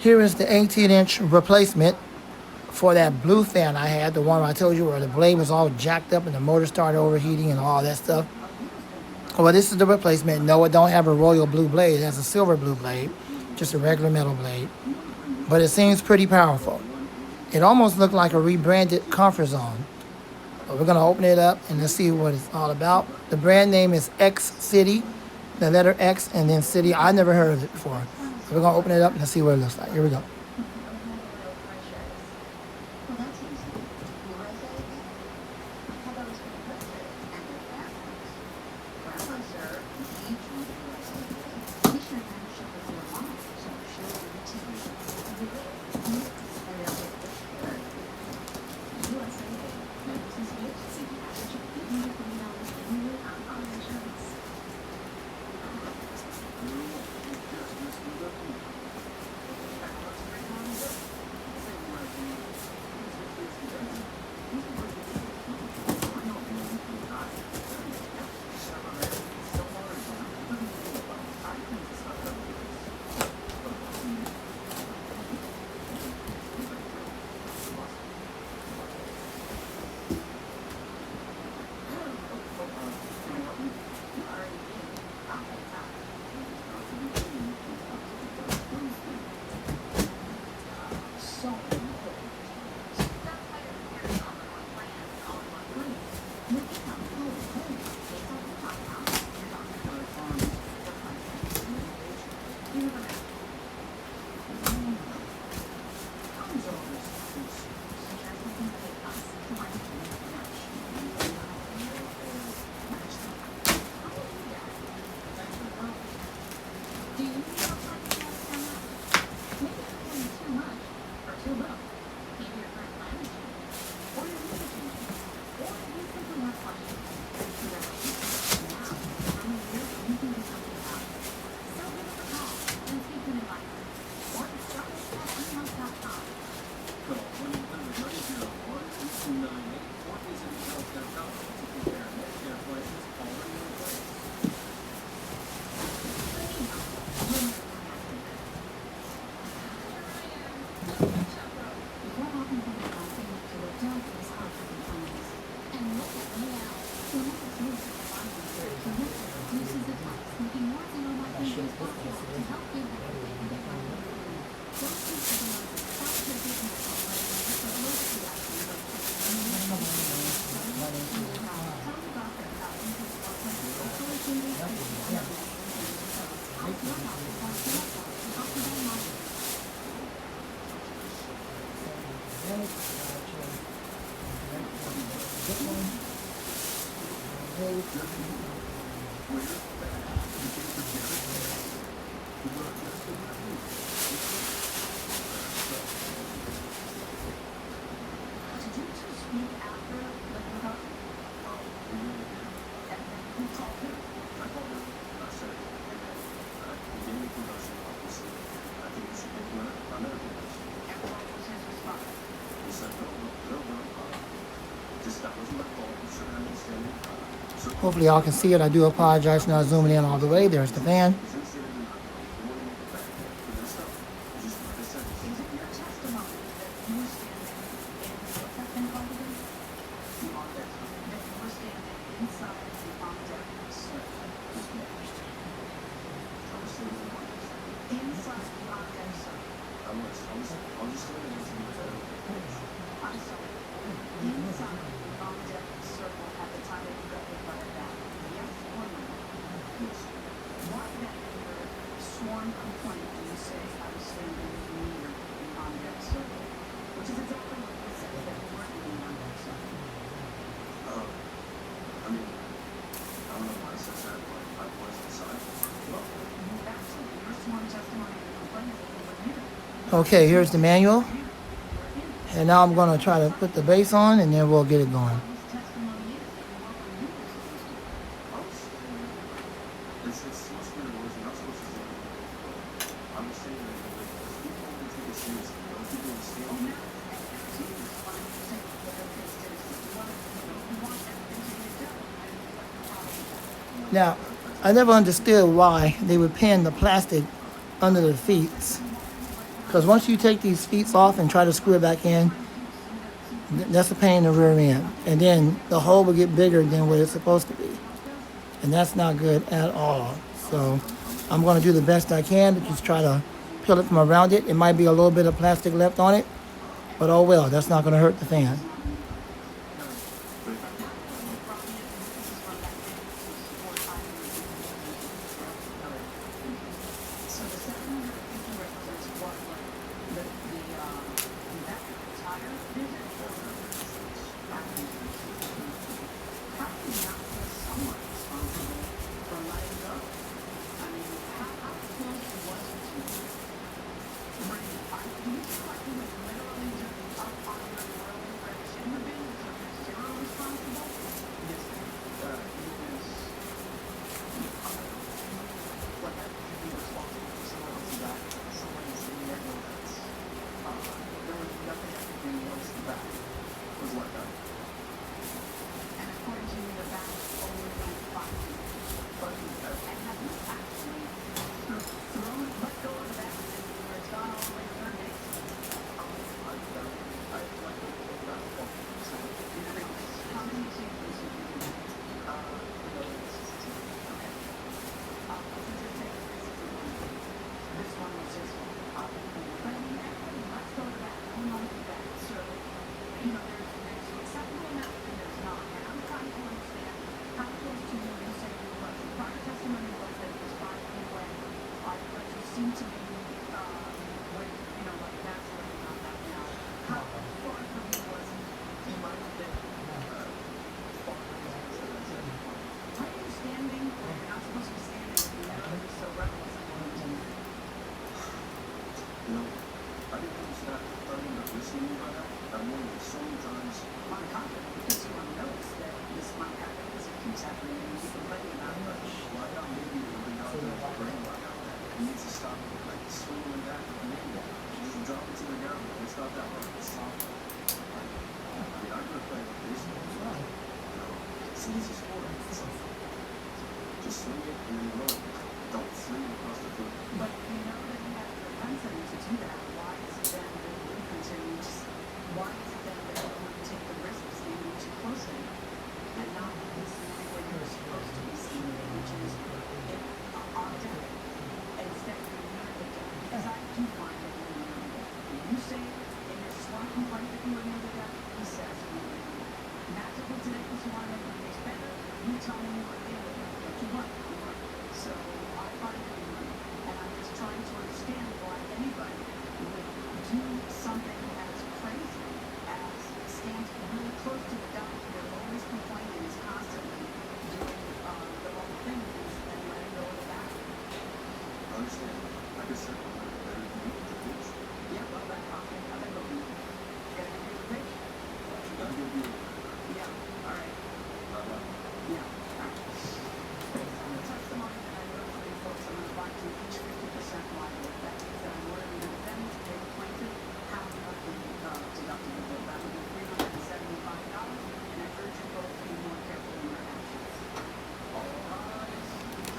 Here is the 18-inch replacement for that blue fan I had, the one I told you where the blade was all jacked up and the motor started overheating and all that stuff. Well, this is the replacement. No, it don't have a royal blue blade. It has a silver blue blade, just a regular metal blade. But it seems pretty powerful. It almost looked like a rebranded Comfort Zone. But we're going to open it up and let's see what it's all about. The brand name is XCity, the letter X and then City. I never heard of it before. So we're going to open it up and let's see what it looks like. Here we go. Hopefully y'all can see it. I do apologize for not zooming in all the way. There's the fan. Okay, here's the manual. And now I'm going to try to put the base on and then we'll get it going. Now, I never understood why they would pin the plastic under the feet. Because once you take these feet off and try to screw it back in, that's a pain in the rear end. And then the hole will get bigger than what it's supposed to be. And that's not good at all. So I'm going to do the best I can to just try to peel it from around it. It might be a little bit of plastic left on it, but oh well, that's not going to hurt the fan.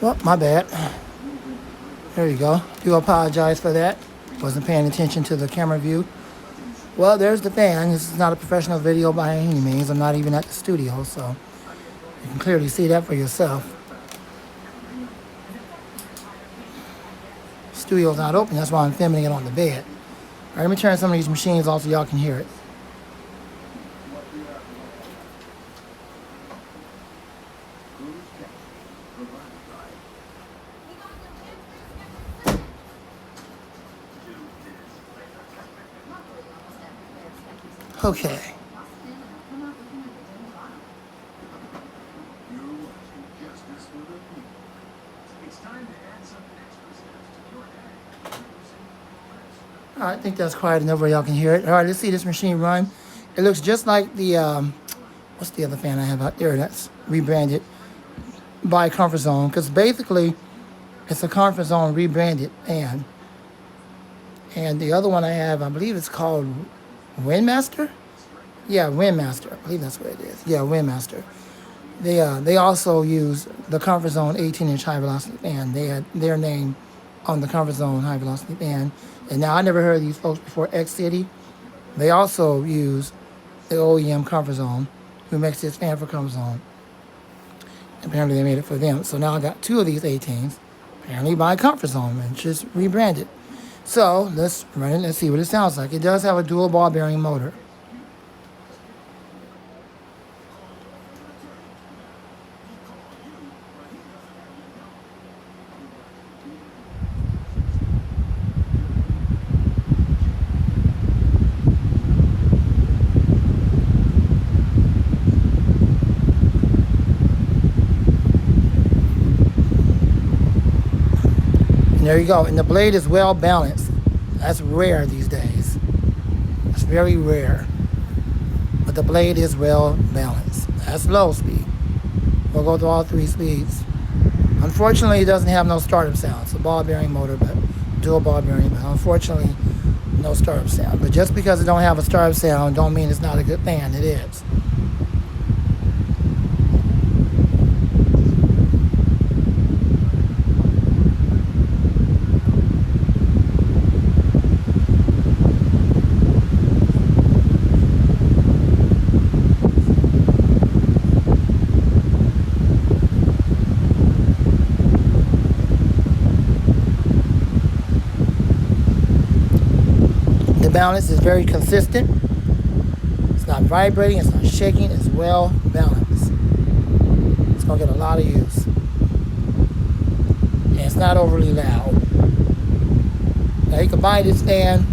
Well, my bad. There you go. Do apologize for that. Wasn't paying attention to the camera view. Well, there's the fan. This is not a professional video by any means. I'm not even at the studio, so you can clearly see that for yourself. Studio's not open. That's why I'm filming it on the bed. All right, let me turn some of these machines off so y'all can hear it. Okay. All right, I think that's quiet enough where y'all can hear it. All right, let's see this machine run. It looks just like the, what's the other fan I have out there that's rebranded by Comfort Zone? Because basically, it's a Comfort Zone rebranded fan. And the other one I have, I believe it's called Windmaster? Yeah, Windmaster. I believe that's what it is. Yeah, Windmaster. They also use the Comfort Zone 18-inch high velocity fan. They had their name on the comfort zone high velocity fan. And now I never heard of these folks before, XCity. They also use the OEM comfort zone, who makes this fan for comfort zone. Apparently they made it for them. So now I got two of these 18s, apparently by comfort zone, and just rebranded. So let's run it and see what it sounds like. It does have a dual ball bearing motor. And there you go. And the blade is well balanced. That's rare these days. It's very rare. But the blade is well balanced. That's low speed. We'll go through all three speeds. Unfortunately, it doesn't have no startup sound. It's a ball bearing motor, but dual ball bearing, but unfortunately, no startup sound. But just because it don't have a startup sound don't mean it's not a good fan. It is. The balance is very consistent. It's not vibrating, it's not shaking, it's well balanced. It's gonna get a lot of use. And it's not overly loud. Now you can buy this fan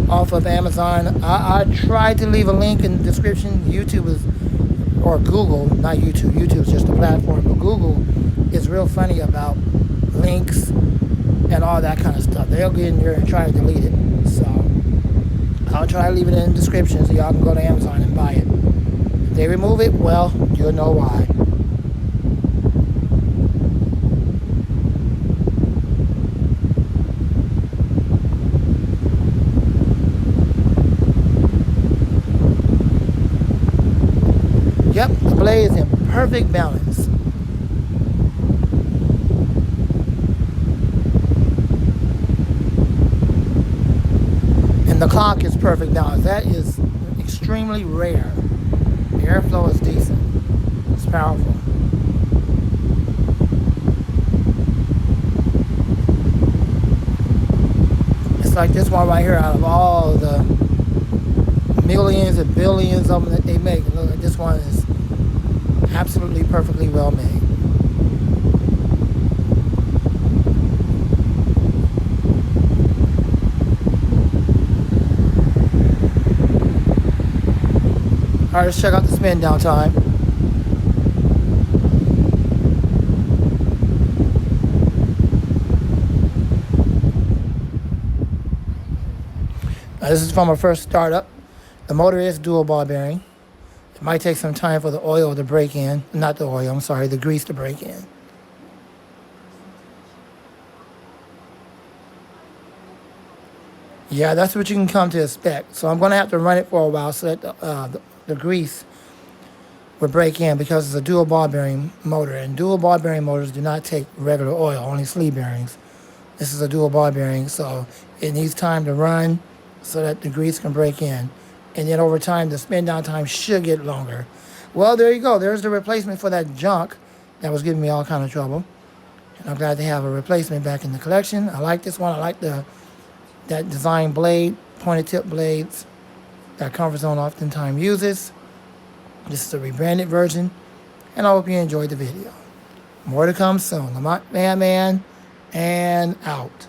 off of Amazon. I tried to leave a link in the description. YouTube is, or Google, not YouTube. YouTube is just a platform, but Google is real funny about links and all that kind of stuff. They'll get in there and try to delete it. So I'll try to leave it in the description so y'all can go to Amazon and buy it. If they remove it, well, you'll know why. Yep, the blade is in perfect balance. And the clock is perfect balance. That is extremely rare. The airflow is decent. It's powerful. It's like this one right here, out of all the millions and billions of them that they make, look, this one is absolutely perfectly well made. All right, let's check out the spin down time. Now, this is from a first startup. The motor is dual ball bearing. It might take some time for the oil to break in. Not the oil, I'm sorry, the grease to break in. Yeah, that's what you can come to expect. So I'm going to have to run it for a while so that the grease will break in, because it's a dual ball bearing motor. And dual ball bearing motors do not take regular oil, only sleeve bearings. This is a dual ball bearing, so it needs time to run so that the grease can break in. And then over time, the spin down time should get longer. Well, there you go. There's the replacement for that junk that was giving me all kind of trouble. And I'm glad to have a replacement back in the collection. I like this one. I like that design blade, pointed tip blades that Comfort Zone oftentimes uses. This is a rebranded version. And I hope you enjoyed the video. More to come soon. Lamont Man and out.